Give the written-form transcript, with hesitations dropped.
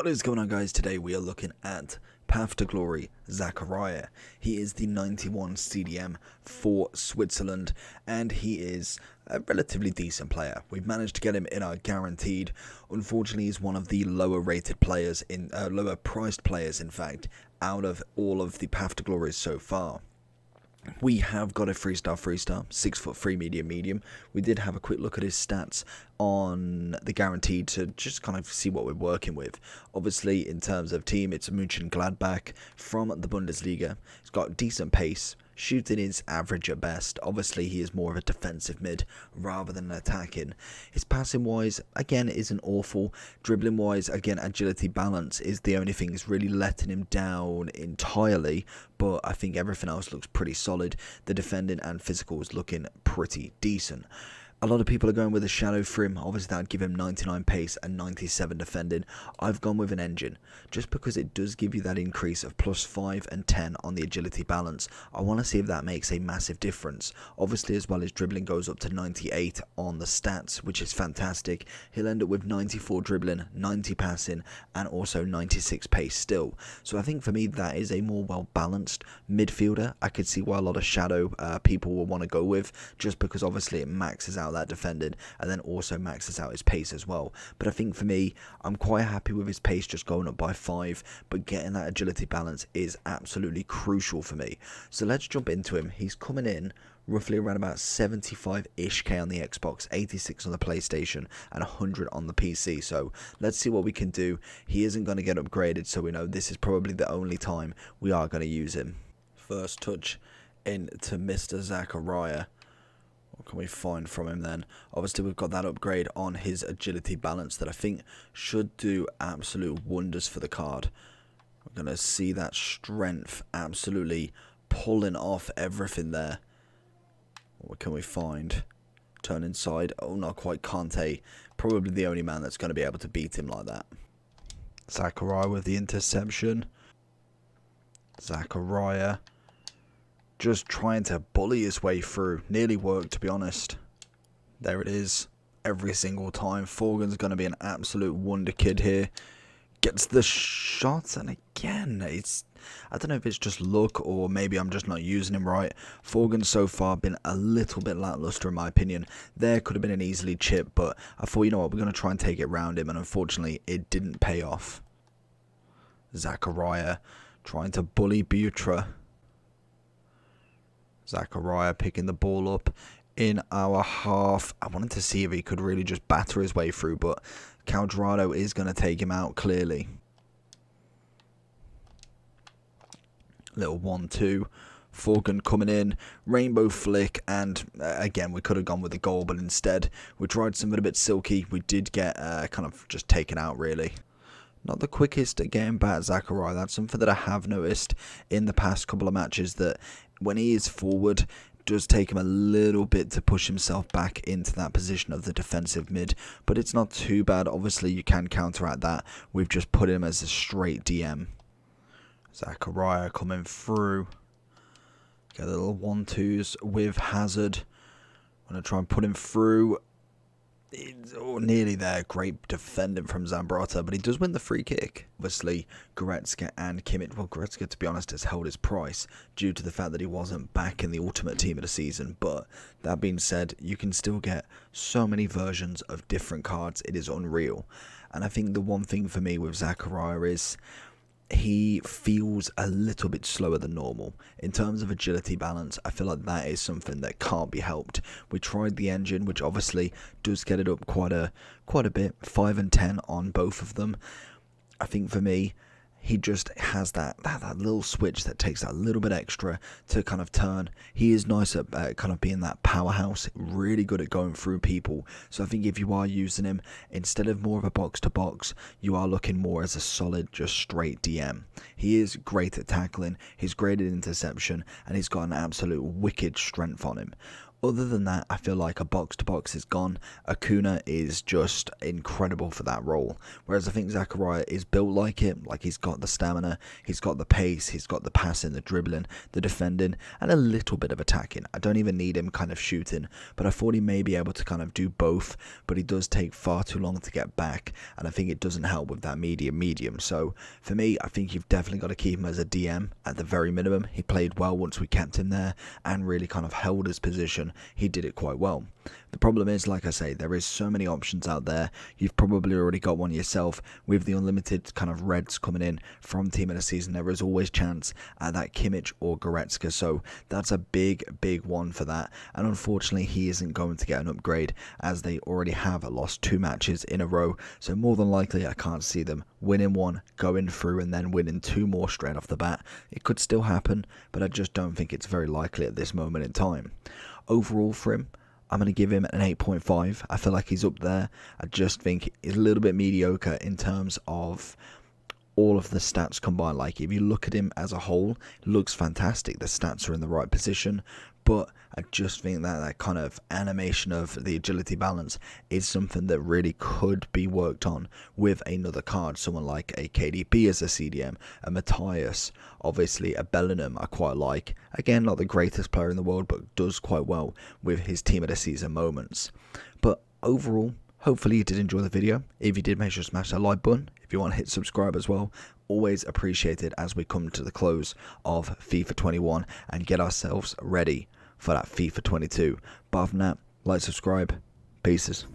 What is going on, guys? Today we are looking at Path to Glory Zakaria. He is the 91 CDM for Switzerland and he is a relatively decent player. We've managed to get him in our guaranteed. Unfortunately, he's one of the lower rated players, lower priced players in fact, out of all of the Path to Glories so far. We have got a 3-star, 6'3" medium. We did have a quick look at his stats on the guaranteed to just kind of see what we're working with. Obviously, in terms of team, it's Mönchengladbach from the Bundesliga. He's got decent pace. Shooting is average at best. Obviously, he is more of a defensive mid rather than attacking. His passing wise, again, isn't awful. Dribbling wise, again, agility balance is the only thing that's really letting him down entirely. But I think everything else looks pretty solid. The defending and physical is looking pretty decent. A lot of people are going with a shadow for him. Obviously, that would give him 99 pace and 97 defending. I've gone with an engine, just because it does give you that increase of +5 and 10 on the agility balance. I want to see if that makes a massive difference. Obviously, as well as dribbling goes up to 98 on the stats, which is fantastic. He'll end up with 94 dribbling, 90 passing, and also 96 pace still. So I think for me, that is a more well-balanced midfielder. I could see why a lot of shadow people will want to go with, just because obviously it maxes out that defended and then also maxes out his pace as well. But I think for me, I'm quite happy with his pace just going up by 5, but getting that agility balance is absolutely crucial for me. So let's jump into him. He's coming in roughly around about 75-ish K on the Xbox, 86 on the PlayStation, and 100 on the PC. So let's see what we can do. He isn't going to get upgraded, so we know this is probably the only time we are going to use him. First touch into Mr. Zakaria. What can we find from him then? Obviously, we've got that upgrade on his agility balance that I think should do absolute wonders for the card. We're going to see that strength absolutely pulling off everything there. What can we find? Turn inside. Oh, not quite. Conte. Probably the only man that's going to be able to beat him like that. Zakaria with the interception. Zakaria just trying to bully his way through. Nearly worked, to be honest. There it is. Every single time. Forgan's going to be an absolute wonder kid here. Gets the shot, and again, I don't know if it's just luck or maybe I'm just not using him right. Forgan's so far been a little bit lackluster in my opinion. There could have been an easily chip, but I thought, you know what, we're going to try and take it round him, and unfortunately, it didn't pay off. Zakaria trying to bully Butra. Zakaria picking the ball up in our half. I wanted to see if he could really just batter his way through, but Caldrado is going to take him out clearly. Little 1-2. Forgan coming in. Rainbow flick, and again, we could have gone with the goal, but instead we tried something a bit silky. We did get kind of just taken out, really. Not the quickest at getting back at Zakaria. That's something that I have noticed in the past couple of matches, that when he is forward, it does take him a little bit to push himself back into that position of the defensive mid. But it's not too bad. Obviously, you can counteract that. We've just put him as a straight DM. Zakaria coming through. Get a little 1-2s with Hazard. I'm going to try and put him through. Nearly there. Great defending from Zambrotta, but he does win the free kick. Obviously, Goretzka and Kimmich. Well, Goretzka, to be honest, has held his price due to the fact that he wasn't back in the ultimate team of the season. But that being said, you can still get so many versions of different cards. It is unreal. And I think the one thing for me with Zakaria is he feels a little bit slower than normal. In terms of agility balance, I feel like that is something that can't be helped. We tried the engine, which obviously does get it up quite a bit, 5 and 10 on both of them. I think for me, he just has that little switch that takes that little bit extra to kind of turn. He is nice at kind of being that powerhouse, really good at going through people. So I think if you are using him, instead of more of a box-to-box, you are looking more as a solid, just straight DM. He is great at tackling, he's great at interception, and he's got an absolute wicked strength on him. Other than that, I feel like a box-to-box is gone. Acuna is just incredible for that role. Whereas I think Zakaria is built like it. Like, he's got the stamina, he's got the pace, he's got the passing, the dribbling, the defending, and a little bit of attacking. I don't even need him kind of shooting, but I thought he may be able to kind of do both, but he does take far too long to get back, and I think it doesn't help with that medium. So for me, I think you've definitely got to keep him as a DM at the very minimum. He played well once we kept him there and really kind of held his position. He did it quite well. The problem is, like I say, there is so many options out there. You've probably already got one yourself. With the unlimited kind of reds coming in from Team of the Season, there is always chance at that Kimmich or Goretzka. So that's a big one for that. And unfortunately, he isn't going to get an upgrade, as they already have lost 2 matches in a row. So more than likely, I can't see them winning one, going through, and then winning 2 more straight off the bat. It could still happen, but I just don't think it's very likely at this moment in time. Overall for him, I'm going to give him an 8.5. I feel like he's up there. I just think he's a little bit mediocre in terms of all of the stats combined. Like, if you look at him as a whole, it looks fantastic. The stats are in the right position, but I just think that that kind of animation of the agility balance is something that really could be worked on with another card. Someone like a KDB as a CDM, a Matthias, obviously a Bellingham I quite like. Again, not the greatest player in the world, but does quite well with his Team of the Season moments. But overall, hopefully you did enjoy the video. If you did, make sure to smash that like button. If you want to hit subscribe as well, always appreciated as we come to the close of FIFA 21 and get ourselves ready for that FIFA 22. But other than that, like, subscribe. Pieces.